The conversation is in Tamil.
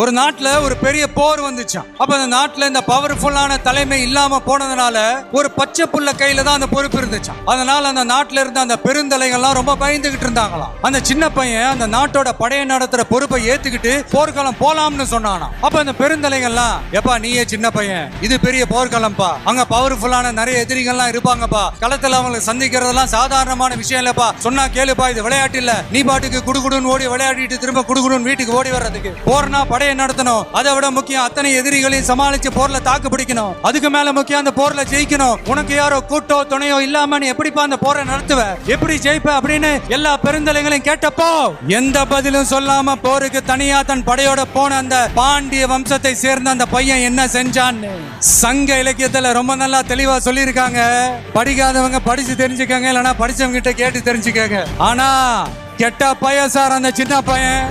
ஒரு நாட்டுல ஒரு பெரிய போர் வந்துச்சாம். அப்ப அந்த நாட்டுல இந்த பவர்ஃபுல்லான தலைமை இல்லாம போனதுனால ஒரு பச்சை புள்ள கையில தான் அந்த பொறுப்பு இருந்துச்சாம். அதனால அந்த நாட்டுல இருந்த அந்த பெருந்தலைகள்லாம் ரொம்ப பயந்துகிட்டு இருந்தாங்களாம். அந்த சின்ன பையன் அந்த நாட்டோட படையை நடத்துற பொறுப்பை ஏத்துக்கிட்டு போர்க்களம் போலாம்னு சொன்னானாம். அப்ப அந்த பெருந்தலைகள்லாம், எப்பா நீயே சின்ன பையன், இது பெரிய போர்க்களம்பா, அங்க பவர்ஃபுல்லான நிறைய எதிரிகள்லாம் இருப்பாங்கப்பா, களத்துல அவங்களை சந்திக்கிறதெல்லாம் சாதாரணமான விஷயம் இல்லப்பா, சொன்னா கேளுப்பா, இது விளையாட்டு இல்ல, நீ பாட்டுக்கு குடுகுடுன்னு ஓடி விளையாடிட்டு திரும்ப குடுகுடுன்னு வீட்டுக்கு ஓடி வர்றதுக்கு, போர்னா படையை நடத்தணும், அதை விட முக்கியம் அத்தனை எதிரிகளையும் சமாளிச்சு போர்ல தாக்கு பிடிக்கணும், அதுக்கு மேல முக்கியம் அந்த போர்ல ஜெயிக்கணும், உனக்கு யாரோ கூட்டோ துணையோ இல்லாம நீ எப்படிப்பா அந்த போரை நடத்துவ, எப்படி ஜெயிப்ப அப்படின்னு எல்லா பெருந்தலைகளையும் கேட்டப்போ எந்த பதிலும் சொல்லாம போருக்கு தனியா தன் படையோட போன அந்த பாண்டிய வம்சத்தை சேர்ந்த அந்த பையன் என்ன செஞ்சான்னு சங்க இலக்கியத்துல ரொம்ப நல்லா தெளிவா சொல்லியிருக்காங்க. படிக்காதவங்க படிச்சு தெரிஞ்சுக்கங்க, இல்லைன்னா படிச்சவங்க கிட்ட கேட்டு தெரிஞ்சுக்கங்க. ஆனா கெட்ட பையன் சார் அந்த சின்ன பையன்.